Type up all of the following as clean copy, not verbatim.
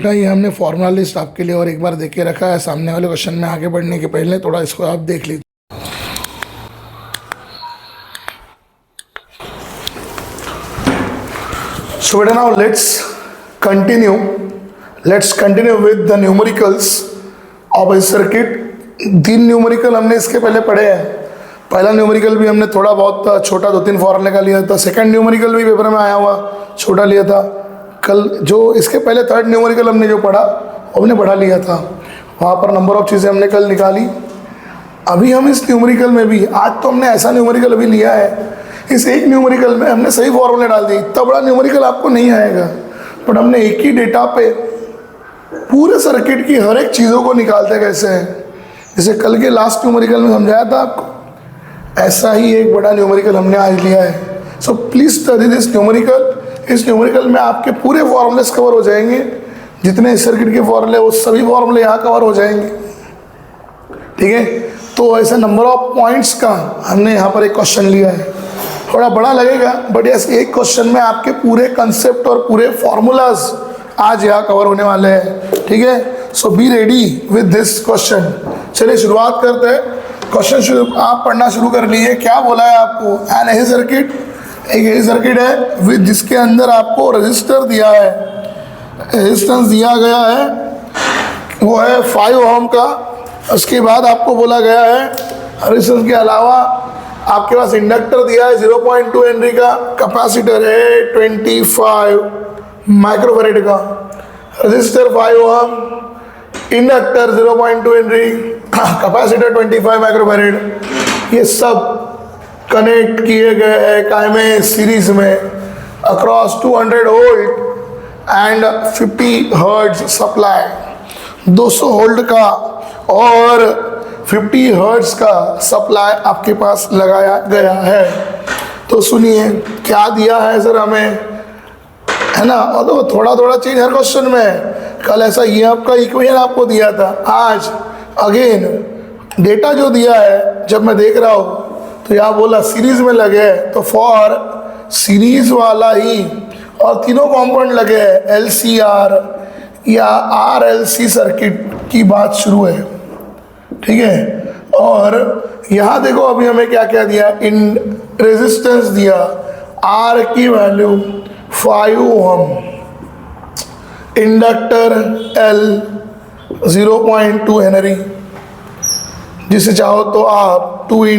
बेटा ये हमने फॉर्मूला लिस्ट आपके लिए और एक बार देख के रखा है। सामने वाले क्वेश्चन में आगे बढ़ने के पहले थोड़ा इसको आप देख लीजिए। So बेटा now let's continue with the numericals of a circuit। 3 numerical हमने इसके पहले पढ़े हैं। पहला न्यूमेरिकल भी हमने थोड़ा बहुत छोटा 2-3 फॉर्मूले का लिया था। सेकंड न्यूमेरिकल भी पेपर में आया हुआ छोटा लिया था। कल जो इसके पहले थर्ड न्यूमेरिकल हमने जो पढ़ा वो हमने पढ़ा लिया था, वहाँ पर नंबर ऑफ चीज़ें हमने कल निकाली। अभी हम इस न्यूमेरिकल में भी आज तो हमने ऐसा न्यूमेरिकल अभी लिया है, इस एक न्यूमेरिकल में हमने सही फॉर्मूले डाल दिए। इतना बड़ा न्यूमेरिकल आपको नहीं आएगा, बट हमने एक ही डेटा पे पूरे सर्किट की हर एक चीज़ों को निकालते कैसे हैं, जैसे कल के लास्ट न्यूमेरिकल में समझाया था आपको, ऐसा ही एक बड़ा न्यूमेरिकल हमने आज लिया है। So please study this numerical. इस न्यूमेरिकल में आपके पूरे फॉर्मूलेस कवर हो जाएंगे, जितने इस सर्किट के फॉर्मूले वो सभी फॉर्मूले यहाँ कवर हो जाएंगे, ठीक है। तो ऐसे नंबर ऑफ पॉइंट्स का हमने यहाँ पर एक क्वेश्चन लिया है, थोड़ा बड़ा लगेगा बट यस एक क्वेश्चन में आपके पूरे कंसेप्ट और पूरे फॉर्मूलाज आज यहाँ कवर होने वाले हैं, ठीक है। So be ready with this question. चलिए शुरुआत करते हैं। क्वेश्चन शुरू आप पढ़ना शुरू कर लीजिए। क्या बोला है आपको, एन ए सर्किट, एक ए सर्किट है विद जिसके अंदर आपको रजिस्टर दिया है, रेजिस्टेंस दिया गया है वो है 5 ओम का। उसके बाद आपको बोला गया है रेजिस्टेंस के अलावा आपके पास इंडक्टर दिया है 0.2 हेनरी का, कैपेसिटर है 25 माइक्रोफैरेड का, रजिस्टर 5 ओम, इंडक्टर 0.2 हेनरी, कैपेसिटर 25 माइक्रोफैरेड, ये सब कनेक्ट किए गए हैं काय में, सीरीज में across 200 volt and 50 hertz supply. 200 volt का और 50 हर्ट्ज का सप्लाई आपके पास लगाया गया है। तो सुनिए क्या दिया है सर हमें, है ना। और तो थोड़ा थोड़ा चीज हर क्वेश्चन में, कल ऐसा ये आपका इक्वेशन आपको दिया था, आज अगेन डेटा जो दिया है जब मैं देख रहा हूँ तो यहाँ बोला सीरीज में लगे, तो फॉर सीरीज वाला ही और तीनों कंपोनेंट लगे हैं LCR या RLC सर्किट की बात शुरू है, ठीक है। और यहाँ देखो अभी हमें क्या क्या दिया, इन रेजिस्टेंस दिया R की वैल्यू 5 ओम, इंडक्टर L 0.2 हेनरी, जिसे चाहो तो आप 2 ×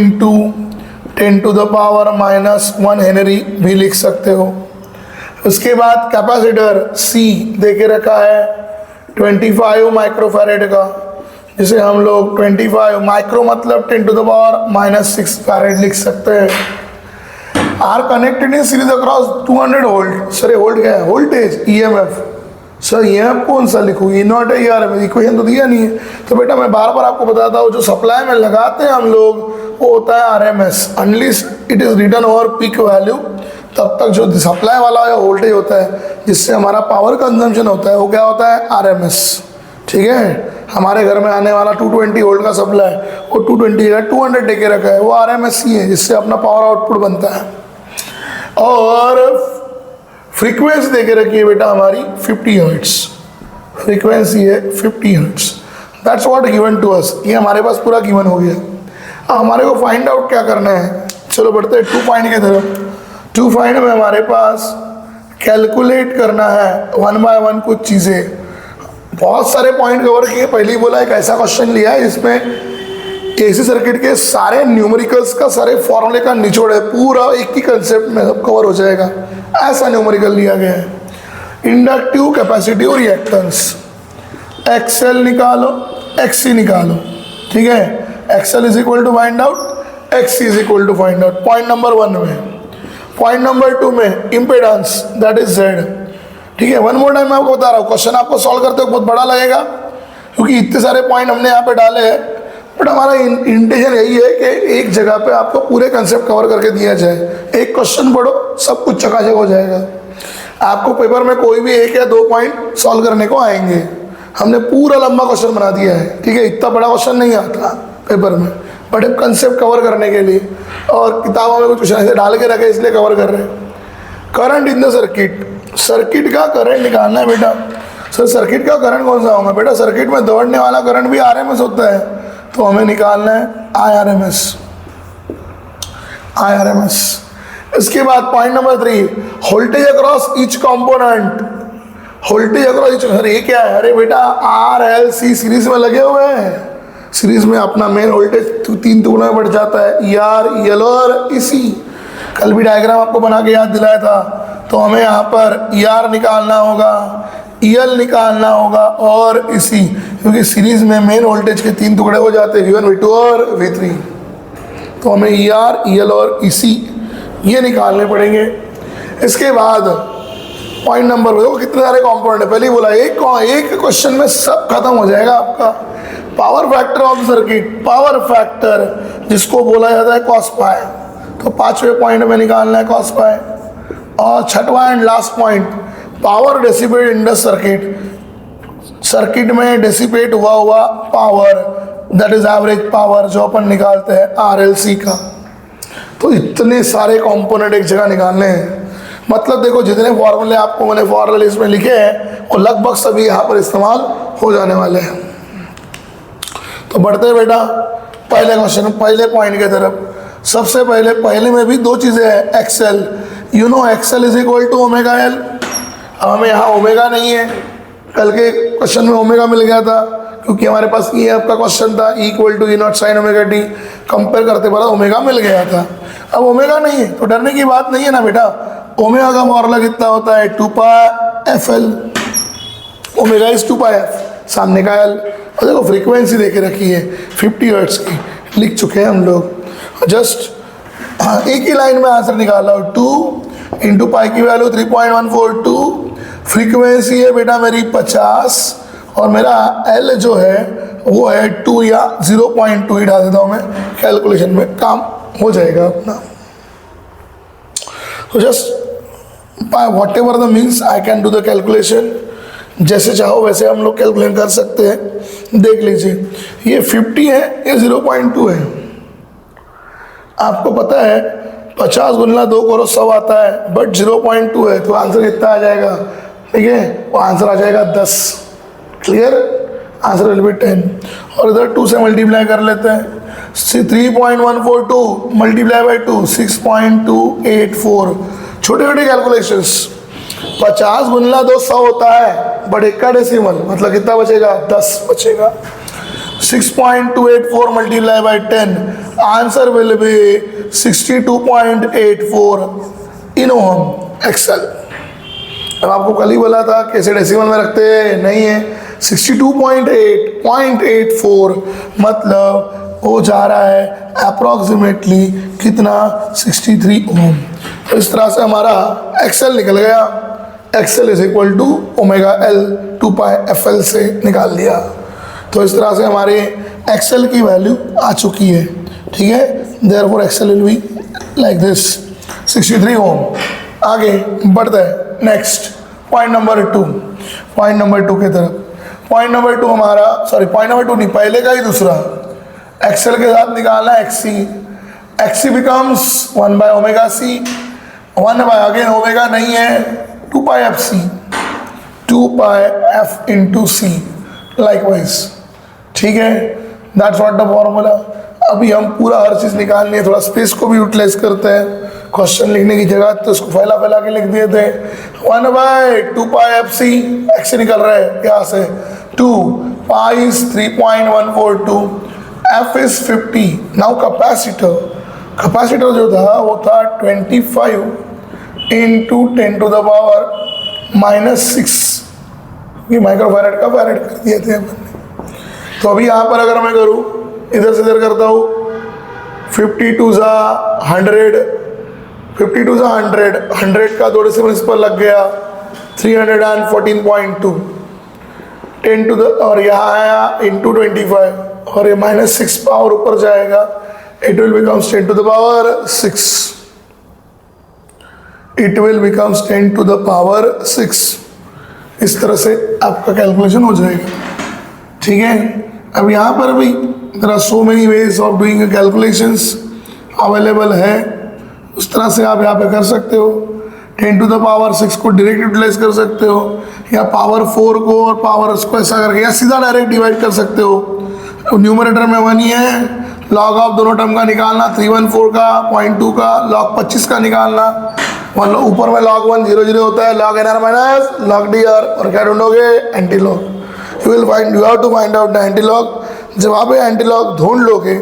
10⁻⁻1 हेनरी भी लिख सकते हो। उसके बाद कैपेसिटर C दे के रखा है 25 माइक्रोफैरेड का, जिसे हम लोग 25 माइक्रो मतलब 10⁻⁻6 फैरेड लिख सकते हैं। Are connected in series across 200 volt. Sir volt क्या है, वोल्टेज, EMF। सर EMF कौन सा लिखूँ, E नॉट है यार, इक्वेशन तो दिया नहीं है। तो बेटा मैं बार बार आपको बताता हूँ, जो सप्लाई में लगाते हैं हम लोग वो होता है RMS, unless it is written over peak value, तब तक जो सप्लाई वाला वोल्टेज होता है जिससे हमारा पावर कंजम्पशन होता है वो क्या होता है, RMS, ठीक है। हमारे घर में आने वाला 220 वोल्ट का सप्लाई, वो 220 है, 200 दे के रखा है, वो RMS ही है जिससे अपना पावर आउटपुट बनता है। और फ्रीक्वेंसी दे के रखी है बेटा हमारी 50 हर्ट्ज, फ्रीक्वेंसी है 50 hertz. That's what given to us, ये हमारे पास पूरा गिवन हो गया। अब हमारे को फाइंड आउट क्या करना है, चलो बढ़ते हैं 2 पॉइंट की तरफ। 2 पॉइंट में हमारे पास कैलकुलेट करना है 1 बाय 1 कुछ चीज़ें। बहुत सारे पॉइंट कवर किए, पहले ही बोला एक ऐसा क्वेश्चन लिया है जिसमें AC सर्किट के सारे न्यूमेरिकल्स का, सारे फॉर्मूले का निचोड़ है, पूरा एक ही कंसेप्ट में सब कवर हो जाएगा, ऐसा न्यूमेरिकल लिया गया है। इंडक्टिव कैपेसिटी और रिएक्टेंस, XL निकालो, XC निकालो, ठीक है। XL is equal to find out, XC is equal to find out, point number 1 में। पॉइंट नंबर 2 में इम्पेडेंस दैट इज Z, ठीक है। 1 मोर टाइम मैं आपको बता रहा हूँ, क्वेश्चन आपको सॉल्व करते हुए बहुत बड़ा लगेगा क्योंकि इतने सारे पॉइंट हमने यहाँ पे डाले हैं, बट हमारा इंटेंशन यही है कि एक जगह पे आपको पूरे कंसेप्ट कवर करके दिया जाए। एक क्वेश्चन पढ़ो, सब कुछ चकाचक हो जाएगा। आपको पेपर में कोई भी 1 या 2 पॉइंट सॉल्व करने को आएंगे, हमने पूरा लंबा क्वेश्चन बना दिया है, ठीक है। इतना बड़ा क्वेश्चन नहीं आता पेपर में, बट एक कंसेप्ट कवर करने के लिए, और किताबों में कुछ ऐसे डाल के रखे इसलिए कवर कर रहे हैं। Current in the circuit, circuit का करंट निकालना है बेटा। सर सर्किट का करंट कौन सा होगा? बेटा सर्किट में दौड़ने वाला करंट भी आरएमएस होता है, तो हमें निकालना है आईआरएमएस। इसके बाद point number 3, voltage across each component. Voltage across each, अरे ये क्या है? अरे बेटा आर एल सी सीरीज में लगे हुए हैं, सीरीज में अपना मेन वोल्टेज 3 टुकड़ों में बढ़ जाता है, ई आर, ई एल और इसी। कल भी डायग्राम आपको बना के याद दिलाया था। तो हमें यहाँ पर ई आर निकालना होगा, ई एल निकालना होगा और इसी, क्योंकि सीरीज में मेन वोल्टेज के 3 टुकड़े हो जाते हैं, V1, V2 और V3। तो हमें ई आर, ई एल और इसी ये निकालने पड़ेंगे। इसके बाद पॉइंट नंबर, देखो कितने सारे कंपोनेंट है, पहले ही बोला एक क्वेश्चन में सब खत्म हो जाएगा आपका। Power factor of circuit, power factor जिसको बोला जाता है कॉस पाई, तो 5वें पॉइंट में निकालना है कॉस पाई। और 6वां and last point, power dissipate in the circuit. Circuit में डेसिपेट हुआ power, that is average power, जो अपन निकालते हैं RLC का। तो इतने सारे कंपोनेंट एक जगह निकालने हैं। मतलब देखो जितने फॉर्मूले आपको मैंने फॉर्मूला लिस्ट में लिखे हैं वो लगभग सभी यहाँ पर इस्तेमाल हो जाने वाले हैं। तो बढ़ते हैं बेटा पहले क्वेश्चन, पहले पॉइंट की तरफ। सबसे पहले में भी 2 चीज़ें हैं, XL, you know XL is equal to omega L. अब हमें यहाँ ओमेगा नहीं है, कल के क्वेश्चन में ओमेगा मिल गया था, क्योंकि हमारे पास ये आपका क्वेश्चन था equal to E0 sine omega T, compare करते बड़ा ओमेगा मिल गया था। अब ओमेगा नहीं है तो डरने की बात नहीं है ना बेटा। ओमेगा का फॉर्मूला कितना होता है? 2πfl। ओमेगा इज 2πf, सामने का एल। और देखो फ्रीक्वेंसी दे के रखी है 50 हर्ट्ज की, लिख चुके हैं हम लोग। जस्ट एक ही लाइन में आंसर निकाला हो, 2 इंटू पाई की वैल्यू 3.142, फ्रीक्वेंसी है बेटा मेरी 50 और मेरा एल जो है वो है 2 या 0.2 ही डाल देता हूँ मैं, कैलकुलेशन में काम हो जाएगा अपना। तो just by what ever the means I can do the calculation, जैसे चाहो वैसे हम लोग कैलकुलेट कर सकते हैं। देख लीजिए ये 50 है, ये 0.2 है। आपको पता है 50 गुना 2 करो 100 आता है, बट 0.2 है, तो आंसर कितना आ जाएगा? ठीक है, वो आंसर आ जाएगा 10। क्लियर? Answer will B 10। और इधर 2 से मल्टीप्लाई कर लेते हैं, 3.142 मल्टीप्लाई बाई 2, 6.284। छोटे छोटे कैलकुलेशंस। 50 गुना 2 100 होता है, बट एक का डेसिमल मतलब कितना बचेगा? 10 बचेगा। 6.284 multiply by 10, answer will be 62.84 in ohm XL. अब आपको कल ही बोला था कैसे डेसिमल में रखते हैं, नहीं है। 62.8.84 मतलब वो जा रहा है अप्रॉक्सीमेटली कितना? 63 ओम। तो इस तरह से हमारा एक्सेल निकल गया। XL is equal to omega L 2πfl से निकाल दिया। तो इस तरह से हमारे एक्सेल की वैल्यू आ चुकी है। ठीक है, therefore XL will be like this 63 ohm. आगे बढ़ते हैं next point number 2। Point number 2 की तरफ। पॉइंट नंबर 2 हमारा, सॉरी पॉइंट नंबर 2 नहीं, पहले का ही दूसरा। एक्सेल के साथ निकालना XC। XC becomes 1 by omega C, 1 by again omega नहीं है, 2πfc, 2πf इंटू सी लाइकवाइज। ठीक है, दैट्स व्हाट द फॉर्मूला। अभी हम पूरा हर चीज़ निकालनी है, थोड़ा स्पेस को भी यूटिलाइज करते हैं। क्वेश्चन लिखने की जगह तो इसको फैला फैला के लिख दिए थे। 1 बाय 2πfc, एक्स निकल रहा है यहाँ से, 2 pi is 3.142, F is 50। Now capacitor, capacitor जो था वो था 25 इंटू 10 टू द पावर -6, ये माइक्रोफैरड का फैरड कर दिए थे हमने। तो अभी यहाँ पर अगर मैं करूँ, इधर से इधर करता हूँ, 52 ज़ा 100, 52 ज़ा 100, 100 का 2 डेसिमल इस पर लग गया, 314.2, 10 टू द, और यहाँ आया इंटू 25, और ये -6 पावर ऊपर जाएगा, it will becomes 10 to the power 6, it will becomes 10 to the power 6। इस तरह से आपका कैलकुलेशन हो जाएगा। ठीक है, अब यहाँ पर भी there are so many ways of doing calculations available है, उस तरह से आप यहाँ पे कर सकते हो। 10⁻6 को डायरेक्ट यूटिलाइज कर सकते हो, या पावर 4 को और पावर उसको ऐसा करके, या सीधा डायरेक्ट डिवाइड कर सकते हो। न्यूमरेटर में 1 ही है, लॉग ऑफ दोनों टर्म का निकालना, 314 का, 0.2 का, लॉग 25 का निकालना। ऊपर में log 1 0 0 होता है, log nr minus log dr, और क्या ढूंढोगे? Antilog. You have to find out the anti log. जब आप एंटी लॉग ढूंढ लोगे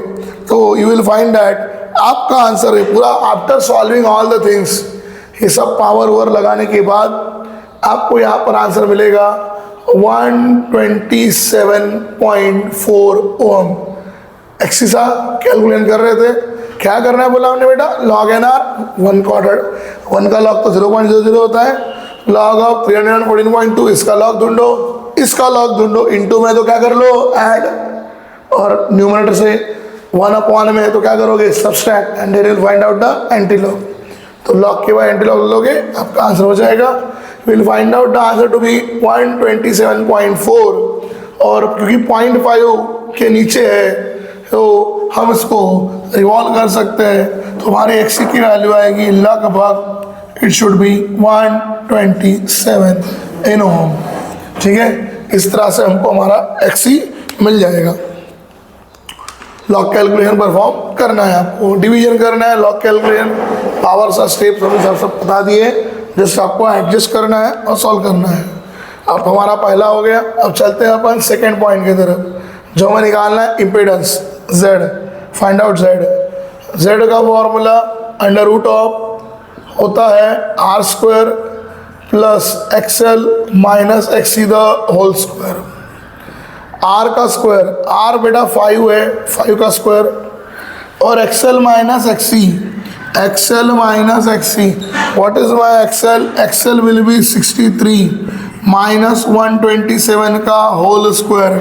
तो यू विल फाइंड दैट आपका आंसर है पूरा, after solving all the things, ये सब पावर ओवर लगाने के बाद आपको यहाँ पर आंसर मिलेगा 127.4 ओम। एक्सिसा कैलकुलेट कर रहे थे, क्या करना है बोला हमने बेटा? लॉग एन आर 1 का लॉग तो 0.00 होता है, लॉग ऑफ 314.2, इसका लॉग ढूंढो, इसका लॉग ढूंढो, इनटू में तो क्या कर लो? ऐड, और न्यूमरेटर से 1/, में है तो क्या करोगे? Subtract, and then will find out the anti log. तो लॉग के बाद एंटी लॉग लोगे, आपका आंसर हो जाएगा। Will find out the answer to be 127.4, और क्योंकि 0.5 के नीचे है तो हम इसको रिवॉल्व कर सकते हैं, तो हमारी एक्सी की वैल्यू आएगी लगभग, इट शुड बी 127 इन ओम। ठीक है, इस तरह से हमको हमारा एक्सी मिल जाएगा। लॉग कैलकुलेशन परफॉर्म करना है आपको, डिवीजन करना है, लॉग कैलकुलेशन, पावर सा स्टेप्स हमें सब बता दिए, जस्ट आपको एडजस्ट करना है और सॉल्व करना है। अब हमारा पहला हो गया। अब चलते हैं अपन सेकेंड पॉइंट की तरफ, जो हमें निकालना है impedance Z। Find out Z। Z का फॉर्मूला अंडर रूट ऑफ होता है r² plus XL minus XC the whole square. R का स्क्वायर, R बेटा 5 है, 5 का स्क्वायर, और XL minus XC, XL minus XC, what is my XL? XL will be 63 minus 127 का whole square,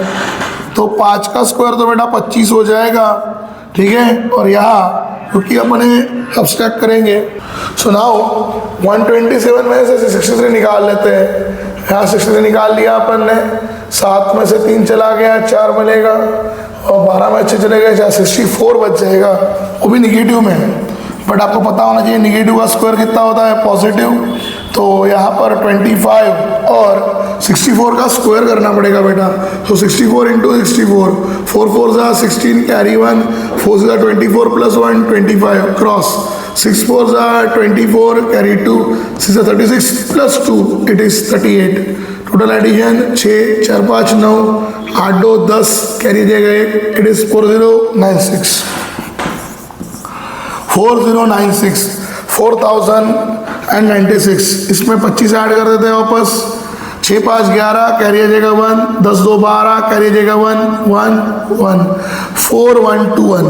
तो 5 का स्क्वायर तो बेटा 25 हो जाएगा। ठीक है, और यहाँ क्योंकि अपने सब्सट्रैक्ट करेंगे, सो नाउ 127 में से 63 निकाल लेते हैं। यहाँ 63 निकाल लिया अपन ने, 7 में से 3 चला गया, 4 मिलेगा, और 12 में से चले गए 64 बच जाएगा, वो भी निगेटिव में। बट आपको पता होना चाहिए निगेटिव का स्क्वायर कितना होता है? पॉजिटिव। तो यहाँ पर 25 और 64 का स्क्वायर करना पड़ेगा बेटा, तो 64 इंटू 64, 4 4 ज़ा 16 कैरी 1, 4 ज़ा 24 प्लस 1 25 क्रॉस, 6 4 ज़ा 24 कैरी 2, 6 ज़ा 36 plus 2 it is 38। Total addition 6 4 5 9 8 2 10 carry देगा 1, इट इज़ 4096। 4096 इसमें 25 ऐड कर देते हैं वापस, 6 5 11 कैरी आ जाएगा 1, 10 2 12 कैरी आ जाएगा 1 1 1 4121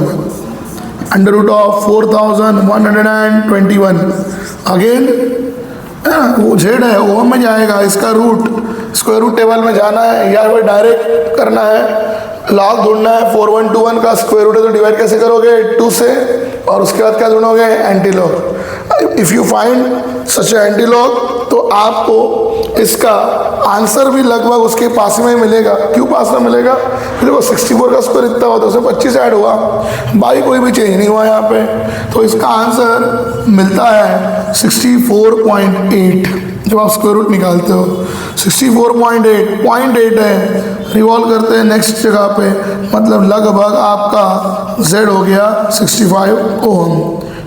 अंडर रूट ऑफ 4121। अगेन वो जेड है, वो में जाएगा, इसका रूट स्क्वायर रूट टेबल में जाना है, या फिर डायरेक्ट करना है, लॉग ढूंढना है। 4121 का स्क्वायर रूट है तो डिवाइड कैसे करोगे? 2 से, और उसके बाद क्या ढूंढोगे? Antilog. If you find such anti log तो आपको इसका आंसर भी लगभग उसके पास में ही मिलेगा। क्यों पास में मिलेगा? देखो 64 का स्क्वायर इतना होता है, उसमें 25 ऐड हुआ, बाकी कोई भी चेंज नहीं हुआ यहाँ पे, तो इसका आंसर मिलता है 64.8। जब आप स्क्वायर रूट निकालते हो 64.8 है, रिवॉल्व करते हैं नेक्स्ट जगह पे, मतलब लगभग आपका Z हो गया 65 ओम।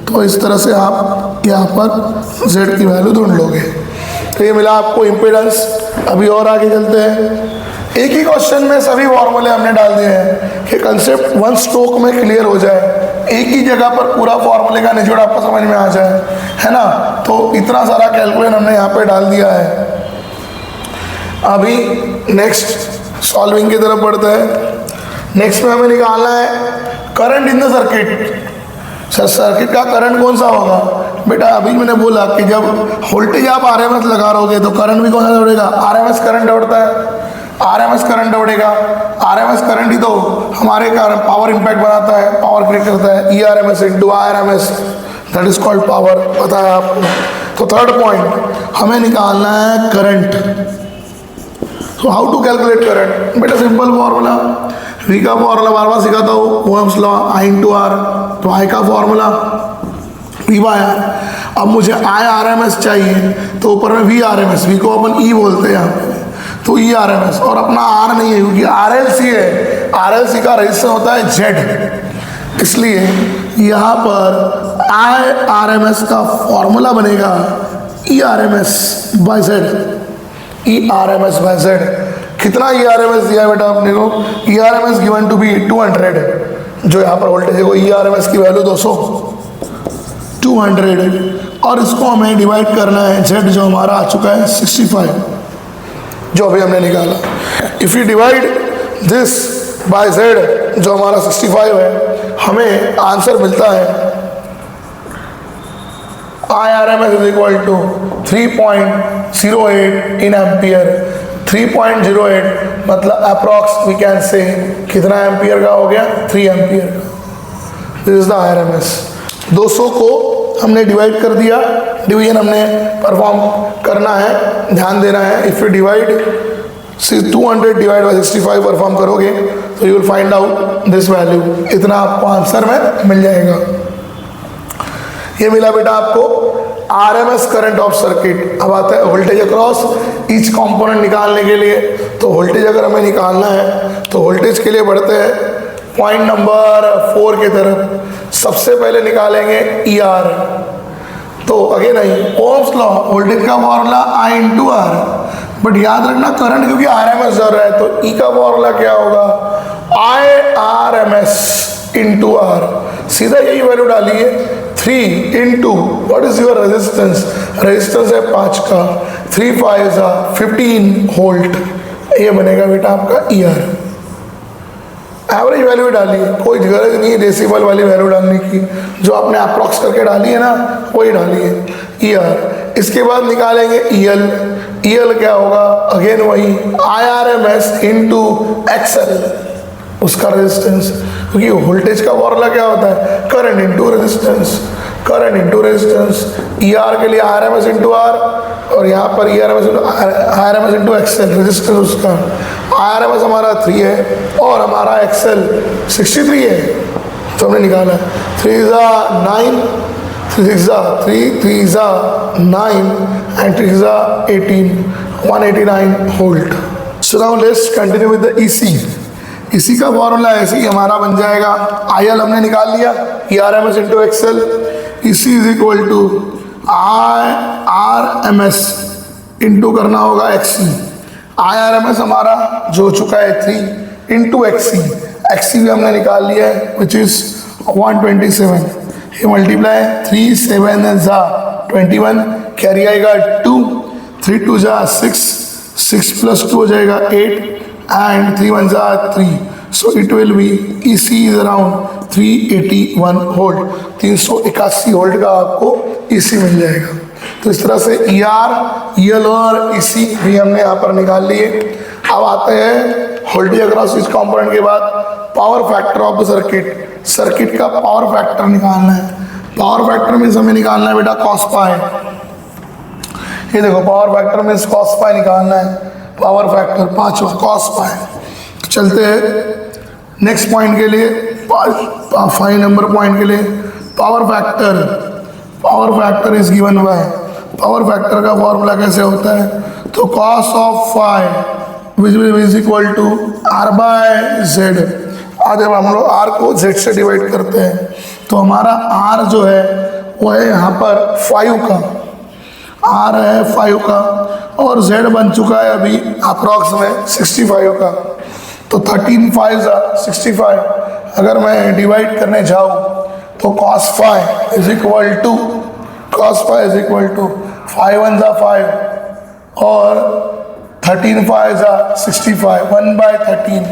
तो इस तरह से आप यहाँ पर Z की वैल्यू ढूंढ लोगे। तो ये मिला आपको इम्पीडेंस। अभी और आगे चलते हैं। एक ही क्वेश्चन में सभी फॉर्मूले हमने डाल दिए हैं कि कंसेप्ट वन स्ट्रोक में क्लियर हो जाए, एक ही जगह पर पूरा फॉर्मूले का निचोड़ आपको समझ में आ जाए, है ना। तो इतना सारा कैलकुलेशन हमने यहाँ पे डाल दिया है। अभी नेक्स्ट सॉल्विंग की तरफ बढ़ते हैं। नेक्स्ट में हमें निकालना है current in the circuit. Sir circuit का करंट कौन सा होगा? बेटा अभी मैंने बोला कि जब वोल्टेज आप RMS लगा रहोगे तो करंट भी कौन सा दौड़ेगा? RMS करंट दौड़ता है, RMS करंट दौड़ेगा। RMS करंट ही तो हमारे कारण पावर इम्पैक्ट बनाता है, पावर क्रिएट करता है। ERMS into RMS, that is called power. पता है आपको? तो थर्ड पॉइंट हमें निकालना है करंट। तो हाउ टू कैलकुलेट करंट? बेटा सिंपल फॉर्मूला, V का फॉर्मूला बार बार सिखाता हूँ, Ohm's law, I into R। तो I का फॉर्मूला P बाय आर। अब मुझे आई आर एम एस चाहिए तो ऊपर में V R M S, V को अपन ई बोलते हैं यहाँ पे, तो ई आर एम एस, और अपना आर नहीं है क्योंकि आर एल सी है, आर एल सी का रजिस्टर होता है जेड, इसलिए यहाँ पर आई आर एम एस का फॉर्मूला बनेगा E R M S by Z, E R M S by Z. कितना ई आर एम एस दिया है बेटा अपने को? E R M S given to be 200, जो यहाँ पर वोल्टेज है ई आर एम एस की वैल्यू 200, और इसको हमें डिवाइड करना है जेड जो हमारा आ चुका है 65, जो अभी हमने निकाला। If you divide this by Z जो हमारा 65 है, हमें आंसर मिलता है I R M S is equal to 3.08 in ampere. 3.08 मतलब अप्रॉक्स वी कैन से कितना एम्पियर का हो गया? 3 एम्पियर का। This is the I R M S. 200 को हमने डिवाइड कर दिया, डिवीजन हमने परफॉर्म करना है, ध्यान देना है। If you divide 200 divide by 65 perform करोगे तो you will find out this value, इतना आपको आंसर में मिल जाएगा। ये मिला बेटा आपको R M S current of circuit. अब आता है वोल्टेज अक्रॉस ईच कंपोनेंट निकालने के लिए। तो वोल्टेज अगर हमें निकालना है तो वोल्टेज के लिए बढ़ते हैं पॉइंट नंबर 4 की तरफ। सबसे पहले निकालेंगे ई आर। तो अगेन नहीं, ओम्स लॉ, वोल्टेज का formula I into R, but याद रखना करंट क्योंकि आर एम एस चल रहा है तो ई का फॉर्मूला क्या होगा? I R M S into R. सीधा यही वैल्यू डालिए, 3 into what is your resistance? Resistance है 5 का, 3 5 15 वोल्ट, ये बनेगा बेटा आपका ई आर। एवरेज वैल्यू डालिए, कोई गरज नहीं है डेसिमल वाली वैल्यू डालने की, जो आपने अप्रॉक्स करके डाली है ना वही डालिए, ई आर। इसके बाद निकालेंगे ई एल। ई एल क्या होगा? अगेन वही I R M S into X L, उसका रेजिस्टेंस, क्योंकि वोल्टेज का फॉर्मूला क्या होता है? Current into resistance, current into resistance. E R के लिए R M S into R, और यहाँ पर E R M S into X L, resistance उसका। आर एम एस हमारा 3 है और हमारा एक्स एल 63 है, तो हमने निकाला है 3 ज़ा 9, 3 ज़ा 3, 3 ज़ा 9 एंड 3 ज़ा 18, 189 volt. So now let's continue with the EC. इसी का फॉर्मूला ऐसे ही हमारा बन जाएगा, आई एल हमने निकाल लिया, E R M S into X L. इसी is equal to I R M S into करना होगा X C. I R M S हमारा जो हो चुका है 3 into X C, X C भी हमने निकाल लिया है विच इज 127। ये मल्टीप्लाई 3 7 ज़ा 21, कैरी आएगा 2, 3 2 ज़ा 6, 6 प्लस 2 हो जाएगा 8 and 3 1 ज़ा 3, so it will be EC is around 381 volt, 381 volt का आपको EC मिल जाएगा। तो इस तरह से ER, EL और EC भी हमने यहाँ पर निकाल लिए। अब आते हैं वोल्टेज अक्रॉस इस कंपोनेंट के बाद power factor of the circuit. Circuit का पावर फैक्टर निकालना है। पावर फैक्टर मीन्स हमें निकालना है बेटा कॉस पाई। ये देखो power factor means cos pi निकालना है। पावर फैक्टर 5वां कॉस पाई। चलते हैं नेक्स्ट पॉइंट के लिए, 5 नंबर पॉइंट के लिए power factor. Power factor is given by, power factor का फॉर्मूला कैसे होता है? तो cos of phi which is equal to R by Z. आज जब हम लोग आर को जेड से डिवाइड करते हैं तो हमारा आर जो है वो है यहाँ पर 5 का, आर है 5 का, और z बन चुका है अभी अप्रॉक्स में 65 का। तो 13 5 ज़ा 65, अगर मैं डिवाइड करने जाऊँ तो cos phi is equal to, cos phi is equal to 5 1 ज़ा 5 और 13 5 ज़ा 65, 1/13।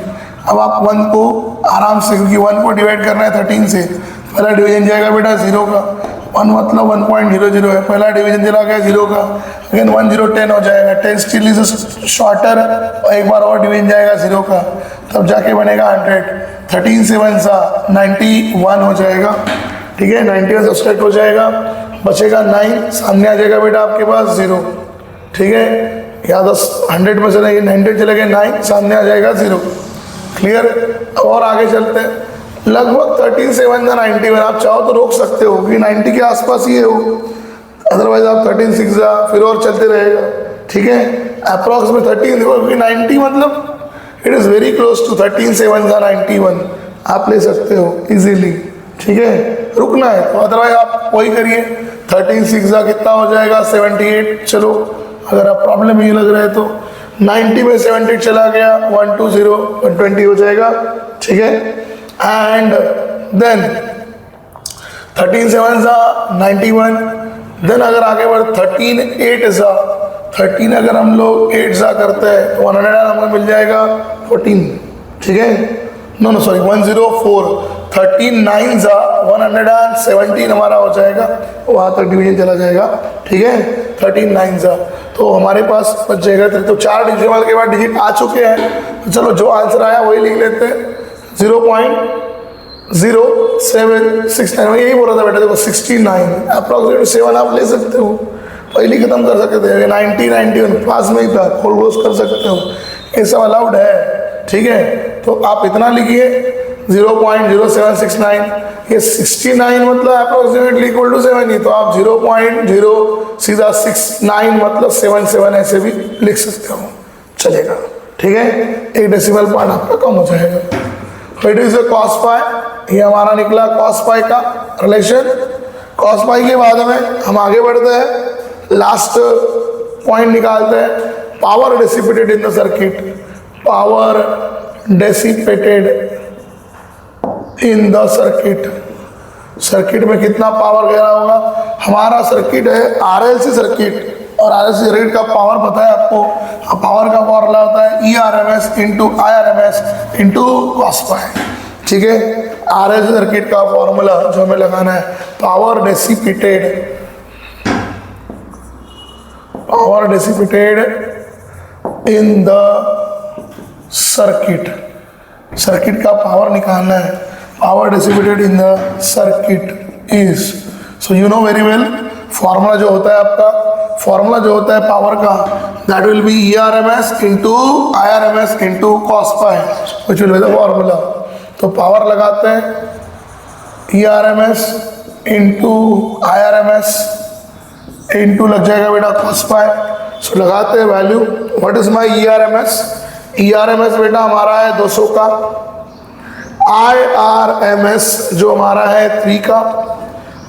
अब आप 1 को आराम से, क्योंकि 1 को डिवाइड करना है 13 से, पहला डिवीजन जाएगा बेटा 0 का, 1 मतलब 1.00 है, पहला डिवीजन चला गया 0 का, अगेन 1 0 10 हो जाएगा, 10 स्टिल इज शॉर्टर, और एक बार और डिवीजन जाएगा 0 का, तब जाके बनेगा 100। 13 से 1 सा 91 हो जाएगा, ठीक है, 91 सब्सट्रैक्ट हो जाएगा, बचेगा 9, सामने आ जाएगा बेटा आपके पास 0, ठीक है, या 100 में चले 90 चले गए 9, सामने आ जाएगा 0। क्लियर? और आगे चलते हैं, लगभग 13.7 या 91, आप चाहो तो रोक सकते हो कि 90 के आसपास ही है वो, अदरवाइज आप 13.6 जा फिर और चलते रहेगा, ठीक है। अप्रॉक्स में 13 देखो, क्योंकि 90 मतलब it is very close to 13.7 या 91, आप ले सकते हो इजीली, ठीक है। रुकना है तो अदरवाइज आप वही करिए, 13.6 जा कितना हो जाएगा 78, चलो अगर आप प्रॉब्लम ये लग रहा है तो 90 में 78 चला गया 120 120 हो जाएगा, ठीक है। एंड देन 13.7 जा 91, देन अगर आगे बढ़ 13.8 जा 13, अगर हम लोग 8 जा करते हैं तो 100 हमें मिल जाएगा 14, ठीक है। नो सॉरी 104, 13.9 जा 117 हमारा हो जाएगा, वहाँ तक डिवीजन चला जाएगा, ठीक है। 13.9 जा तो हमारे पास बच जाएगा, तो 4 डिजिटल के बाद डिजिट आ चुके हैं, तो चलो जो आंसर आया वही लिख लेते हैं, 0.0769, मैं यही बोल रहा था बेटा, देखो 69 अप्रॉक्सीमेट 7 आप ले सकते हो, पहले खत्म कर सकते थे, 90 91 पास में ही था, खोल क्लोज कर सकते हो, ये सब अलाउड है, ठीक है। तो आप इतना लिखिए 0.0769, ये 69 मतलब अप्रोक्सीमेटली इक्वल टू 7 ही, तो आप 0.0 सीधा 69 मतलब 77 ऐसे भी लिख सकते हो, चलेगा, ठीक है। एक डेसिमल पार्ट आपका कम हो जाएगा। इट इज कॉस पाई, ये हमारा निकला कॉस पाई का रिलेशन। कॉस पाई के बाद में हम आगे बढ़ते हैं, लास्ट पॉइंट निकालते हैं, power dissipated in the circuit, power dissipated in the circuit, circuit में कितना पावर गया होगा। हमारा सर्किट है आरएलसी सर्किट, और आरएलसी सर्किट का पावर पता है आपको, पावर का फॉर्मूला होता है ERMS into IRMS into cos pi, ठीक है। आरएलसी सर्किट का फॉर्मूला जो हमें लगाना है, power dissipated, power dissipated in the circuit, circuit का पावर निकालना है, power dissipated in the circuit is, so you know very well, formula जो होता है आपका, फॉर्मूला जो होता है पावर का, that will be ERMS into IRMS into cos pi, which will be the formula. तो पावर लगाते हैं ERMS इंटू IRMS इंटू लग जाएगा बेटा कॉस पाई, सो लगाते हैं value, what is my ERMS, ERMS बेटा हमारा है 200 का, IRMS जो हमारा है 3 का,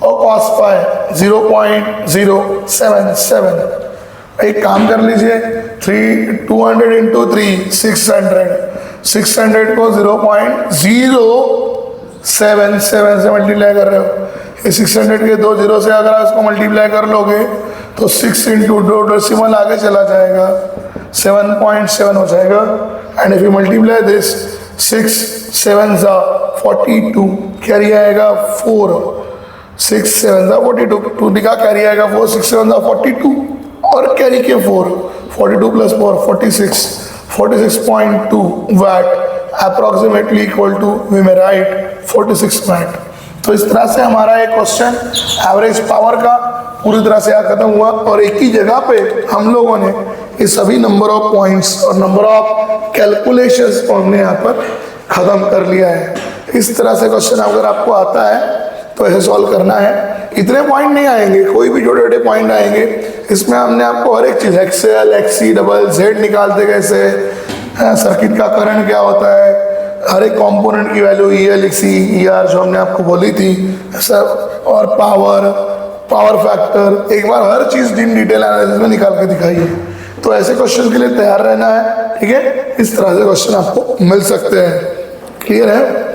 और कॉस पाई 0.077। एक काम कर लीजिए, 200 इंटू 3 600 को 0.077 से मल्टीप्लाई कर रहे हो, ये 600 के 2 जीरो से अगर आप इसको मल्टीप्लाई कर लोगे तो 6 इंटू 2 डेसिमल आगे चला जाएगा, 7.7 हो जाएगा। And if you multiply this 6 7 जा 42, कैरी आएगा 4, 6 7 जा 42, 2 दिखा कैरी आएगा 4, 6 7 जा 42 और कैरी के 4, 42 plus 4 46.2 watt, approximately equal to we may write 46 watt. तो इस तरह से हमारा एक क्वेश्चन एवरेज पावर का पूरी तरह से यहाँ खत्म हुआ, और एक ही जगह पे हम लोगों ने ये सभी नंबर ऑफ पॉइंट्स और नंबर ऑफ कैलकुलेशंस को हमने यहाँ पर ख़त्म कर लिया है। इस तरह से क्वेश्चन अगर आपको आता है तो ऐसे सॉल्व करना है। इतने पॉइंट नहीं आएंगे, कोई भी छोटे छोटे पॉइंट आएंगे, इसमें हमने आपको हर एक चीज़ एक्सएल एक्सी डबल जेड निकालते कैसे, सर्किट का करंट क्या होता है, हर एक कंपोनेंट की वैल्यू EL XC ER जो हमने आपको बोली थी सब, और पावर फैक्टर, एक बार हर चीज़ इन डिटेल एनालिसिस में निकाल के दिखाइए। तो ऐसे क्वेश्चन के लिए तैयार रहना है, ठीक है। इस तरह से क्वेश्चन आपको मिल सकते हैं, क्लियर है।